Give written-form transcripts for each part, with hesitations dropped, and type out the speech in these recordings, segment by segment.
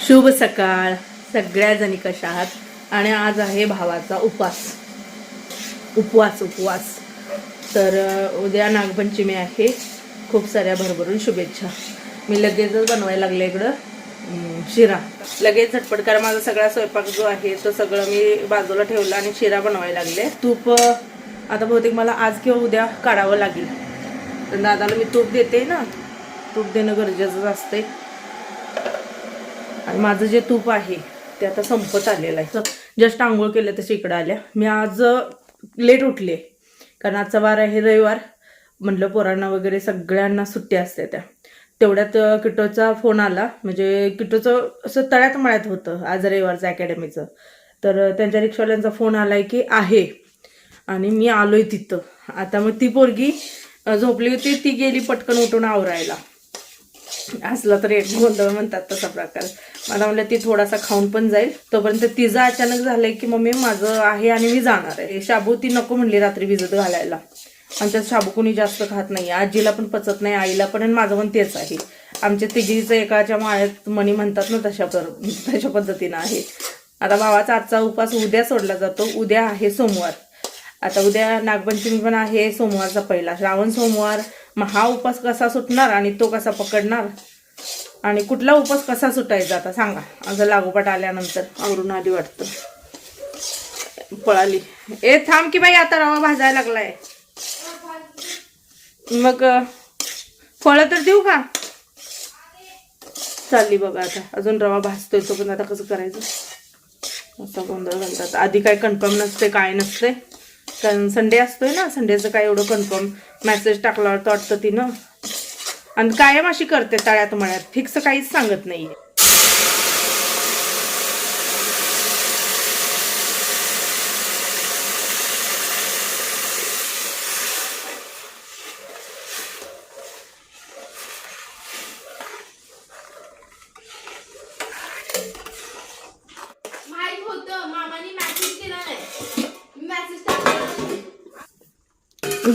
शुभ सकाळ सगळ्याजणी कशा आहात. आणि आज आहे भावाचा उपवास. तर उद्या नागपंचमी आहे. खूप साऱ्या भरभरून शुभेच्छा. मी लगेचच बनवायला लागले इकडं शिरा. लगेच झटपट कारण माझा सगळा स्वयंपाक जो आहे तो सगळं मी बाजूला ठेवला आणि शिरा बनवायला लागले. तूप आता बहुतेक मला आज किंवा उद्या काढावं लागेल. तर दादाला मी तूप देते ना, तूप देणं गरजेचंच असते. आणि माझं जे तूप आहे ते आता संपत आलेलं आहे. जस्ट आंघोळ केलं तशी इकडं आल्या. मी आज लेट उठले कारण आजचा वार आहे रविवार. म्हटलं पोरांना वगैरे सगळ्यांना सुट्टी असते. तेवढ्यात किटोचा फोन आला. म्हणजे किटोचं असं तळ्यात मळ्यात होतं आज रविवारचं अकॅडमीचं. तर त्यांच्या रिक्षावाल्यांचा फोन आलाय की आहे आणि मी आलोय तिथं. आता मग ती पोरगी झोपली होती, ती गेली पटकन उठून आवरायला. असला तर एक गोंधळ म्हणतात तसा प्रकार. मला म्हणलं ती थोडासा खाऊन पण जाईल. तोपर्यंत तिचं अचानक झालंय की मम्मी माझं आहे आणि मी जाणार आहे. शाबू ती नको म्हणली रात्री भिजत घालायला. आमच्यात शाबू कोणी जास्त खात नाही. आजीला पण पचत नाही, आईला पण, आणि माझं पण तेच आहे. आमच्या तिघीचं एकाच्या माळ्यात मणी म्हणतात ना तशा पद्धतीनं आहे. आता भावाचा आजचा उपास उद्या सोडला जातो. उद्या आहे सोमवार. आता उद्या नागपंचमी पण आहे, सोमवारचा पहिला श्रावण सोमवार. मग हा उपास कसा सुटणार आणि तो कसा पकडणार आणि कुठला उपास कसा सुटायचा आता सांगा. असं लागोपाठ आल्यानंतर आवरून आली वाटतं. पळाली. ए थांब की बाई, आता रवा भाजायला लागलाय. मग फळं तर देऊ का? चालली बघा आता. अजून रवा भाजतोय तो पण आता कसं करायचं असा गोंधळ घालतात. आधी काय कन्फर्म नसते, काय नसते. कारण संडे असतोय ना, संडेचं काय एवढं कन्फर्म. मेसेज टाकला होता वाटतं तिनं. आणि कायम अशी करते तळ्यात मळ्यात, फिक्स काहीच सांगत नाहीये.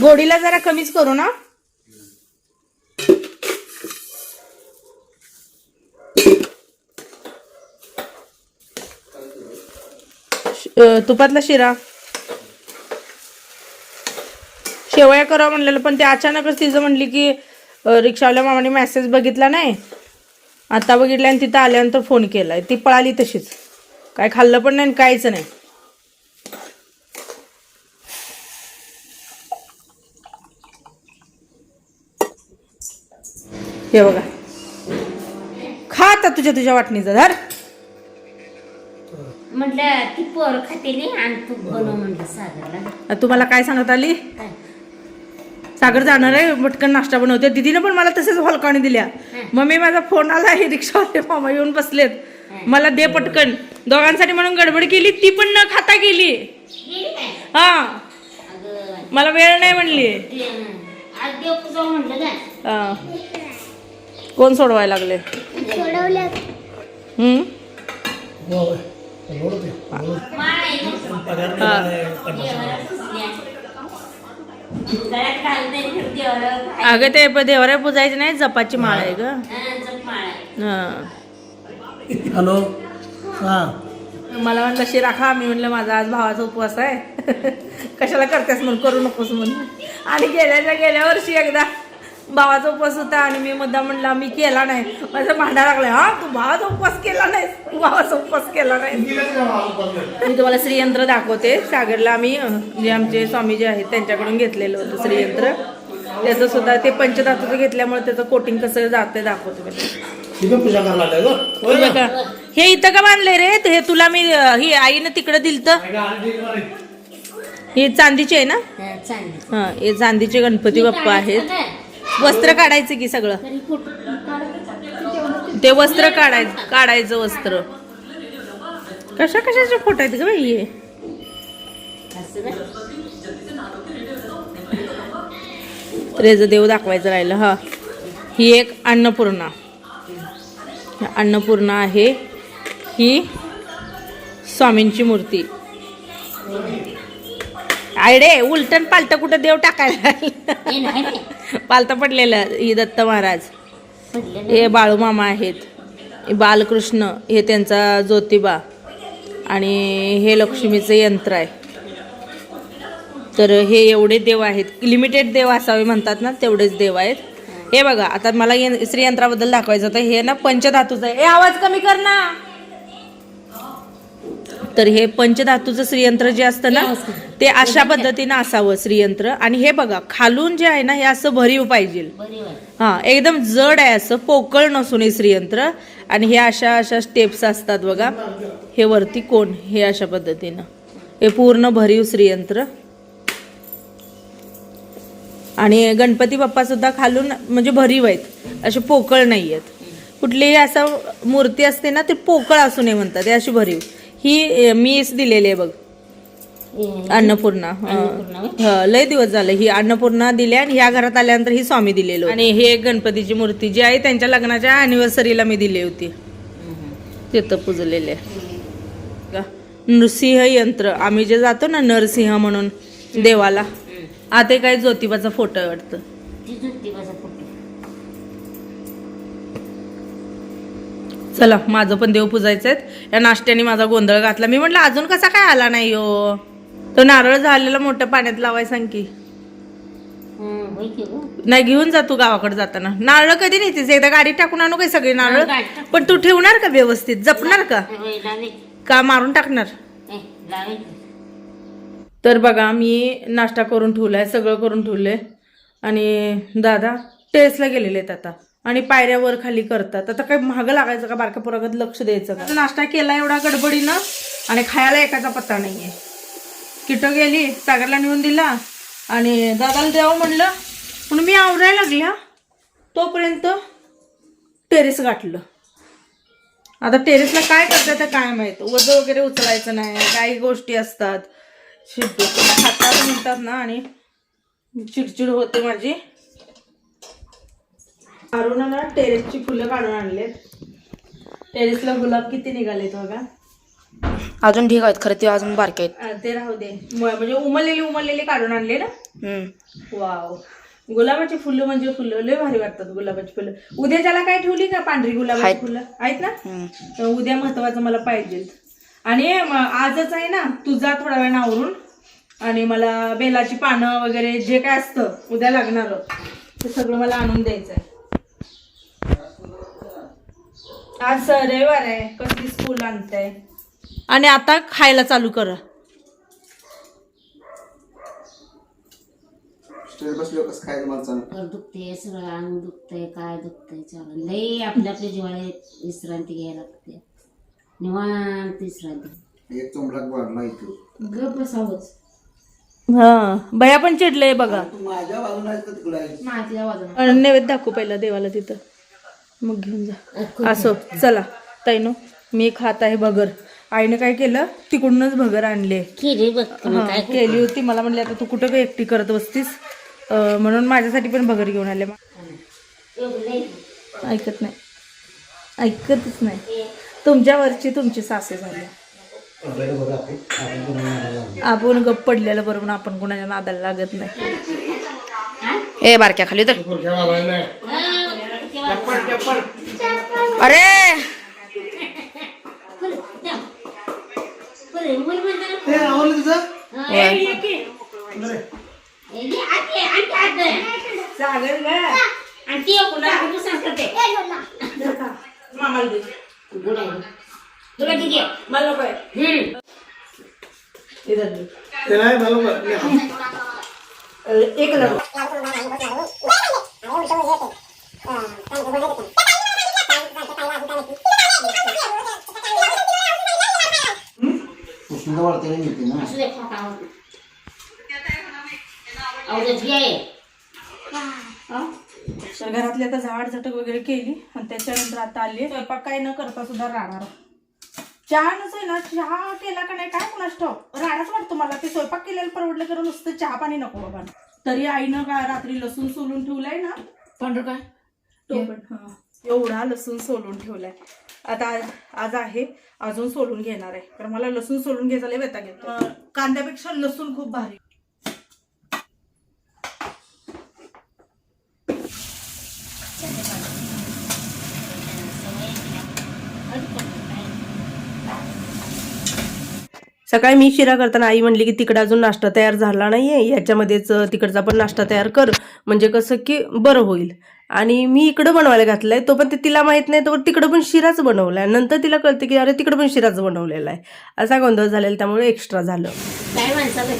गोडीला जरा कमीच करू ना. तुपातला शिरा शेवया करावं म्हणलेलं, पण ते अचानकच तिचं म्हणली की रिक्षावाल्या मामाने मेसेज बघितला नाही, आता बघितला आणि तिथं आल्यानंतर फोन केलाय. ती पळाली तशीच. काय खाल्लं पण नाही, काहीच नाही. हे बघा, खा आता तुझ्या वाटणीचा धर. म्हटलं ती पोर खातेली आणि तू बनव म्हणलं सागरला. तुम्हाला काय सांगत आली? सागर जाणार आहे, पटकन नाश्ता बनवते. दीदीनं पण मला तसेच हलकाने दिल्या. मम्मी माझा फोन आला आहे, रिक्षावाले मामा येऊन बसलेत, मला दे पटकन. दोघांसाठी म्हणून गडबड केली. ती पण न खाता गेली. हा, मला वेळ नाही म्हणली. कोण सोडवायला लागले? अगं ते देवऱ्या पुजायची नाही, जपाची माळ आहे ग. हॅलो. मला म्हणलं शिरा खा. मी म्हणलं माझा आज भावाचा उपवास आहे. कशाला करतेस म्हणून, करू नकोस म्हणून. आणि गेल्या वर्षी एकदा भावाचा उपवास होता आणि मी मुद्दाम म्हणला मी केला नाही. माझं भांडा लागलाय. हा, तू भावाचा उपवास केला नाही, भावाचा उपवास केला नाही. मी तुम्हाला श्रीयंत्र दाखवते. सागरला आम्ही जे आमचे स्वामी जे आहेत त्यांच्याकडून घेतलेलं होतं श्रीयंत्र. त्याचं सुद्धा ते पंचधातूचं घेतल्यामुळे त्याचं कोटिंग कसं जाते दाखवतो मी. हे इथं का बांधलंय रे? हे तुला मी ही आईनं तिकडं दिलतं. हे चांदीचे आहे ना? हा, हे चांदीचे गणपती बाप्पा आहेत. वस्त्र काढायचं की सगळं, ते वस्त्र काढायचं वस्त्र. कशाचे फोटो आहेत ग बाई? हे त्रेचं देव दाखवायचं राहिलं. हा, ही एक अन्नपूर्णा आहे. ही स्वामींची मूर्ती. आयडे उलटन पालट कुठं देव टाकायला पालत पडलेलं. ही दत्त महाराज, हे बाळू मामा आहेत. बालकृष्ण हे त्यांचा ज्योतिबा आणि हे लक्ष्मीचं यंत्र आहे. तर हे एवढे देव आहेत, लिमिटेड देव असावे म्हणतात ना, तेवढेच देव आहेत. हे बघा, आता मला श्रीयंत्राबद्दल दाखवायचं होतं. हे ना पंचधातूचं आहे. आवाज कमी कर ना. तर हे पंचधातूचं श्रीयंत्र जे असतं ना, ते अशा पद्धतीनं असावं श्रीयंत्र. आणि हे बघा, खालून जे आहे ना, हे असं भरीव पाहिजे. हा, एकदम जड आहे, असं पोकळ नसून हे श्रीयंत्र. आणि हे अशा अशा स्टेप्स असतात बघा. हे वरती कोण, हे अशा पद्धतीनं हे पूर्ण भरीव श्रीयंत्र. आणि गणपती बाप्पा सुद्धा खालून म्हणजे भरीव आहेत, असे पोकळ नाही आहेत. कुठलीही असं मूर्ती असते ना, ते पोकळ असू नये म्हणतात, हे अशी भरीव. ही मीच दिलेली आहे बघ, अन्नपूर्णा. लय दिवस झाले ही अन्नपूर्णा दिली. आणि ह्या घरात आल्यानंतर ही स्वामी दिलेलो. आणि हे गणपतीची मूर्ती जी आहे त्यांच्या लग्नाच्या अॅनिव्हर्सरीला मी दिली होती, तिथं पुजलेले आहे. नृसिंह यंत्र, आम्ही जे जातो ना नरसिंह म्हणून देवाला, आता काय ज्योतिबाचा फोटो आहे वाटतं. चला, माझं पण देव पुजायचं आहे. या नाश्त्याने माझा गोंधळ घातला. मी म्हटलं अजून कसा काय आला नाही हो. तो नारळ झालेला मोठ्या पाण्यात लावाय सांग की. नाही, घेऊन जा तू गावाकडे जाताना. नारळ कधी नेतेस? एकदा गाडीत टाकून आणू काय सगळे नारळ? पण तू ठेवणार का व्यवस्थित, जपणार का मारून टाकणार? तर बघा, मी नाश्ता करून ठेवलाय, सगळं करून ठेवलंय. आणि दादा टेरेसला गेलेले आहेत आता. आणि पायऱ्या वर खाली करतात. आता काय महाग लागायचं का, बारक्या पोरागत लक्ष द्यायचं का? नाश्ता केला एवढा गडबडीनं, आणि खायला एकाचा पत्ता नाहीये. किटो गेली, सागरला नेऊन दिला आणि दादाला द्यावं म्हणलं, म्हणून मी आवरायला लागल्या तोपर्यंत टेरेस गाठलं. आता टेरेसला काय करतात ते काय माहित, वजन वगैरे उचलायचं नाही, काही गोष्टी असतात. हातात म्हणतात ना, आणि चिडचिड होते माझी. अरुणाला टेरेसची फुलं काढून आणलेत. टेरेसला गुलाब किती निघालेत बघा. अजून ठीक आहेत खरं, ते अजून बारके आहेत. ते राहू दे, म्हणजे उमललेली काढून आणले ना. वाव, गुलाबाची फुलं म्हणजे फुलं लय भारी वाटतात. गुलाबाची फुलं उद्याच्याला काय ठेवली का? पांढरी गुलाबाची फुलं आहेत ना, तर उद्या महत्वाचं मला पाहिजे. आणि आजच आहे ना, तुझा थोडा वेळ आवरून, आणि मला बेलाची पानं वगैरे जे काय असतं उद्या लागणार ते सगळं मला आणून द्यायचं आहे. आज रविवार आहे, कसली स्कूल आणताय. आणि आता खायला चालू करा. दुखते सगळं, अंग दुखतंय, काय दुखतंय, चालू लई आपल्या जीवाला विश्रांती घ्यायला लागते. निवांत विश्रांती. गप बसावंच. हा, भया पण चिडले बघा. माझ्या बाजूला नैवेद्य दाखवू पहिला देवाला, तिथं मग घेऊन जा. असो, चला ताईनो, मी खात आहे भगर. आईने काय केलं, तिकडूनच भगर आणले. केली होती, मला म्हणले आता तू कुठं काय एकटी करत बसतीस, म्हणून माझ्यासाठी पण भगर घेऊन आले. ऐकत नाही, ऐकतच नाही. तुमच्यावरची तुमची सासू झाली. आपण गप्प पडलेलं बरोबर, आपण कोणाच्या नादाला लागत नाही. ए बारक्या खाली तर, अरे तुला किती मला एक लग्न तर घरातली आता झाड झटक वगैरे केली. आणि त्याच्यानंतर आता आली, स्वयंपाक काय न करता सुद्धा राहणार. चहा नसेल ना, चहा केला का नाही काय कोणाच ठाऊक, राहणारच वाटतं मला. ते स्वयंपाक केलेलं परवडलं, करून नुसतं चहा पाणी नको बाबा. तरी आईनं काय रात्री लसूण सोलून ठेवलाय ना. पांढर काय टोपण, हा, एवढा लसूण सोलून ठेवलाय. आता आज आहे, अजून सोलून घेणार आहे, कारण मला लसूण सोलून घ्यायचा लय वैताग येतो. कांद्यापेक्षा लसूण खूप भारी. सकाळी मी शिरा करताना आई म्हणली की तिकडे अजून नाश्ता तयार झाला नाहीये, याच्यामध्येच तिकडचा पण नाश्ता तयार कर, म्हणजे कसं की बरं होईल. आणि मी इकडं बनवायला घातलंय, तो पण ते तिला माहित नाही, तो तिकडं पण शिराच बनवलाय. नंतर तिला कळते की अरे तिकडं पण शिराच बनवलेला आहे. असा गोंधळ झालेला, त्यामुळे एक्स्ट्रा झालं. काय माणसाला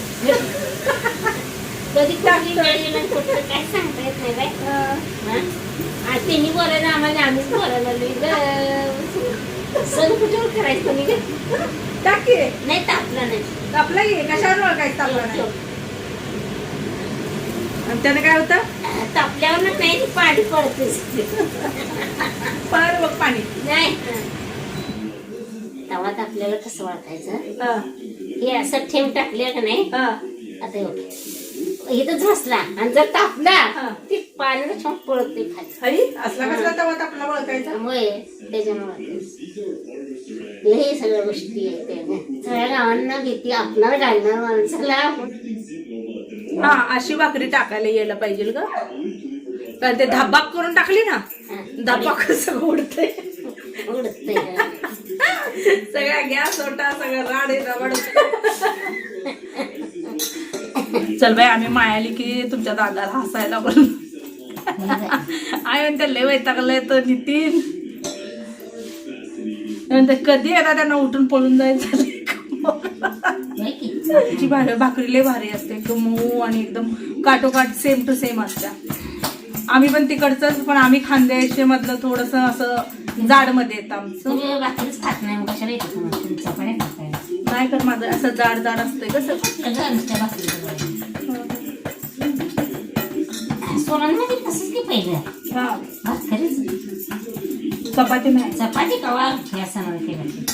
कधी कुठली वेळ येईल कुठलं काय सांगता येत नाही बाय. त्यांनी बोलायला आम्हाला आम्हीच बोलायला सण कुठे करायचं तुम्ही टाकी नाही तापला नाही तापला कशावर ओळखायचं तापला नाही. आणि त्याने काय होतं, तापल्यावर नाही ती पाणी पडतेच पर मग पाणी नाही. तवात आपल्याला कसं वाटायचं, हे असं ठेव टाकले का नाही, आता एवढं इथं झसला आणि जर तापला ती पाण्याला छान पडते खाली. असला कसला तवा तापला ओळखायचा. त्यामुळे त्याच्यामुळे हे सगळ्या गोष्टी आहेत त्या सगळ्या गावांना भीती आपल्याला घालणार माणसाला. हा, अशी भाकरी टाकायला यायला पाहिजे का, कारण ते धाबाक करून टाकली ना, धाबाक कसं उडतंय उडतंय सगळ्या गॅस ओटा सगळं राडे रबड. चल बाई, आम्ही मायाली की तुमच्या दादाला हसायला पण आई म्हणते लय वैतागलंय तो नितीन. म्हणते कधी येतात त्यांना उठून पळून जायचं. भाकरी लय भारी असते, एकदम मऊ आणि एकदम काटोकाट सेम टू सेम असत्या. आम्ही पण तिकडचंच, पण आम्ही खानदेशी मधलं थोडस असं जाड मध्ये येतं आमचं. भाकरीच खात नाही मग कशाला येतं नाही कर माझं असं जाड जाड असतंय कसं सोनांमध्ये तसंच की पहिलं भाकरीच. चपाती नाही, चपाती कवा या सणाला केली.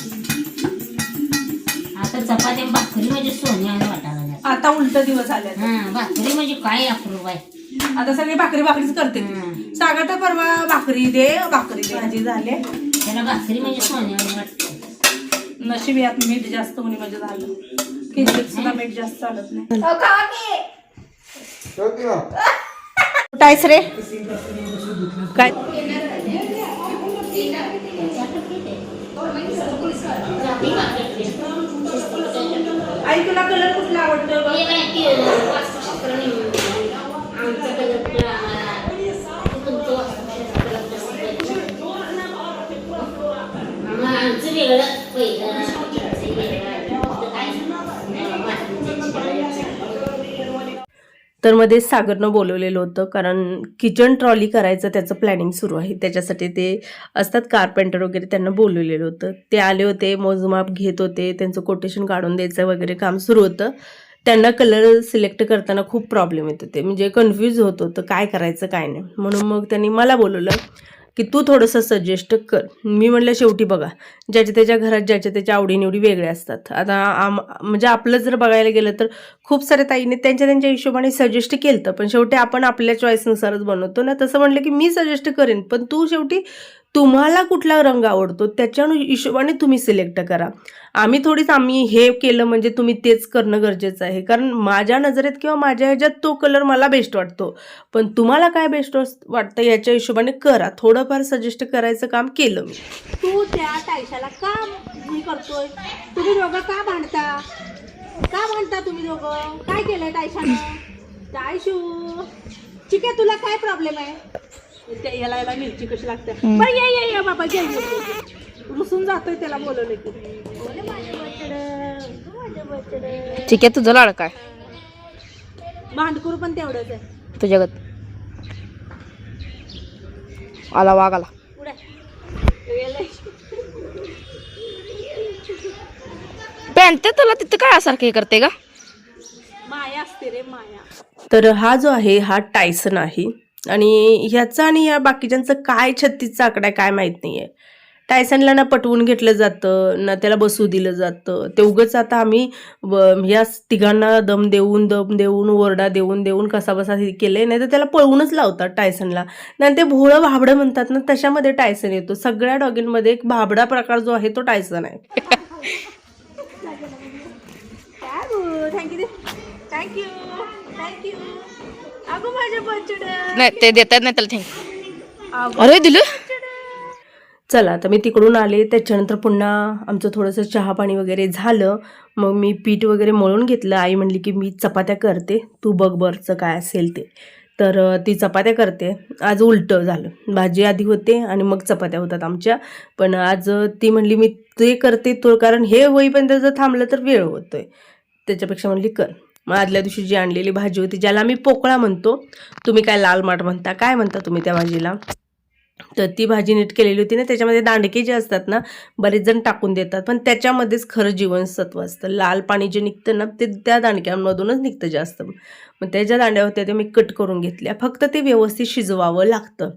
आता चपाती भाकरी म्हणजे सोन्याने वाटायला. आता उलट दिवस आले. भाकरी म्हणजे काय अप्रूप आहे. आता सगळे भाकरीच करते. सागर तर परवा भाकरी दे भाजी झाले. त्याला भाकरी म्हणजे सोन्याने वाटते. नशीब यात मीठ जास्त होणे म्हणजे झालं, किंचित सुद्धा मीठ जास्त चालत नाही. कुठायच रे काय आई, तुला कलर कुठला आवडतो? तर मध्ये सागरनं बोलवलेलं होतं, कारण किचन ट्रॉली करायचं त्याचं प्लॅनिंग सुरू आहे. त्याच्यासाठी ते असतात कारपेंटर वगैरे, त्यांना बोलवलेलं होतं. ते आले होते, मोजमाप घेत होते, त्यांचं कोटेशन काढून द्यायचं वगैरे काम सुरू होतं. त्यांना कलर सिलेक्ट करताना खूप प्रॉब्लेम येत होते, म्हणजे कन्फ्यूज होत होतं काय करायचं काय नाही. म्हणून मग त्यांनी मला बोलवलं की तू थोडंसं सजेस्ट कर. मी म्हटलं शेवटी बघा, ज्याच्या त्याच्या घरात ज्याच्या त्याच्या आवडीनिवडी वेगळ्या असतात. आता म्हणजे आपलं जर बघायला गेलं तर खूप साऱ्या ताईने त्यांच्या हिशोबाने सजेस्ट केलं, पण शेवटी आपण आपल्या चॉईसनुसारच बनवतो ना. तसं म्हटलं की मी सजेस्ट करेन, पण तू शेवटी तुम्हाला कुठला रंग आवडतो त्याच्या हिशोबाने तुम्ही सिलेक्ट करा. आम्ही हे केलं म्हणजे तुम्ही तेच करणं गरजेचं आहे, कारण माझ्या नजरेत किंवा माझ्या ह्याच्यात तो कलर मला बेस्ट वाटतो, पण तुम्हाला काय बेस्ट वाटतं याच्या हिशोबाने करा. थोडंफार सजेस्ट करायचं काम केलं मी. तू त्या टायशाला का हे करतोय? तुम्ही दोघं का भांडता तुम्ही दोघं? काय केलंय टायशानं? टायशू चिके, तुला काय प्रॉब्लेम आहे? याला मिरची कशी लागते? बरं ये बाबा, घे रुसून जातोय त्याला बोलवलं की. ठीक आहे, तुझं लाड काय भांडकुर पण तेवढंच आहे तुझ्यागत. आला वाघ आला. पॅन्ट तुला तिथं काय सारखं हे करते का? माया असते रे माया. तर हा जो आहे हा टायसन आहे, आणि ह्याचा आणि या बाकीच्यांचं काय 36चा आकडा आहे काय माहीत नाही आहे. टायसनला ना पटवून घेतलं जातं ना त्याला बसू दिलं जातं. ते उगच आता आम्ही या तिघांना दम देऊन ओरडा देऊन कसा बसा केलंय, नाही तर त्याला पळवूनच लावतात टायसनला. नाही ते भोळं भाबडं म्हणतात ना, तशामध्ये टायसन येतो. सगळ्या डॉगींमध्ये एक भाबडा प्रकार जो आहे तो टायसन आहे. थँक्यू अगो माझ्या बच्चड. नाही ते देतात नाही त्याला. थँक्यू. अरे दिलं चला आता मी तिकडून आले, त्याच्यानंतर पुन्हा आमचं थोडंसं चहा पाणी वगैरे झालं. मग मी पीठ वगैरे मळून घेतलं. आई म्हणली की मी चपात्या करते, तू बघ बरचं काय असेल ते. तर ती चपात्या करते. आज उलटं झालं, भाजी आधी होते आणि मग चपात्या होतात आमच्या. पण आज ती म्हणली मी ते करते तो, कारण हे होईपर्यंत जर थांबलं तर वेळ होतोय, त्याच्यापेक्षा म्हणली कर. मग आदल्या दिवशी जी आणलेली भाजी होती, ज्याला आम्ही पोकळा म्हणतो, तुम्ही काय लाल माठ म्हणता, काय म्हणता तुम्ही त्या भाजीला, तर ती भाजी नीट केलेली होती ना. त्याच्यामध्ये दांडके जे असतात ना, बरेच जण टाकून देतात, पण त्याच्यामध्येच खरं जीवनसत्व असतं. लाल पाणी जे निघतं ना, ते त्या दांडक्यांमधूनच निघतं जास्त. मग त्या ज्या दांड्या होत्या त्या मी कट करून घेतल्या. फक्त ते व्यवस्थित शिजवावं लागतं.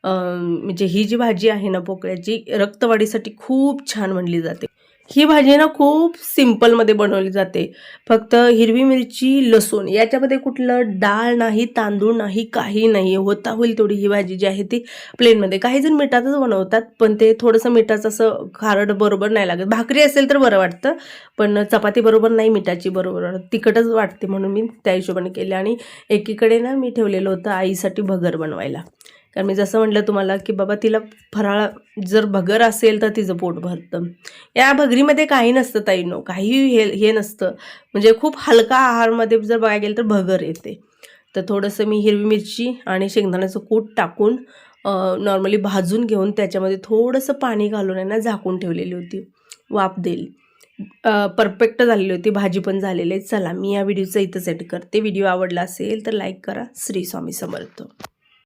म्हणजे ही जी भाजी आहे ना पोकळ्याची, रक्तवाढीसाठी खूप छान म्हणली जाते. ही भाजी ना खूप सिम्पलमध्ये बनवली जाते. फक्त हिरवी मिरची, लसूण, याच्यामध्ये कुठलं डाळ नाही, तांदूळ नाही, काही नाही. होता होईल तेवढी ही भाजी जी आहे ती प्लेनमध्ये. काही जण मिठातच बनवतात, पण ते थोडंसं मिठाचं असं खारट बरोबर नाही लागत. भाकरी असेल तर बरं वाटतं, पण चपाती बरोबर नाही, मिठाची बरोबर तिखटच वाटते, म्हणून मी त्या हिशोबाने केले. आणि एकीकडे ना मी ठेवलेलं होतं आईसाठी भगर बनवायला. कारण मी जसं म्हटलं तुम्हाला की बाबा तिला फराळ जर भगर असेल तर तिचं पोट भरतं. या भगरीमध्ये काही नसतं ताईंनो, काही हे नसतं. म्हणजे खूप हलका आहारमध्ये जर बघायला गेलं तर भगर येते. तर थोडंसं मी हिरवी मिरची आणि शेंगदाण्याचं कूट टाकून नॉर्मली भाजून घेऊन त्याच्यामध्ये थोडंसं पाणी घालून आहे ना झाकून ठेवलेली होती, वाफ देईल. परफेक्ट झालेली होती, भाजी पण झालेली आहे. चला मी या व्हिडिओचं इथं सेट करते. व्हिडिओ आवडला असेल तर लाईक करा. श्री स्वामी समर्थ.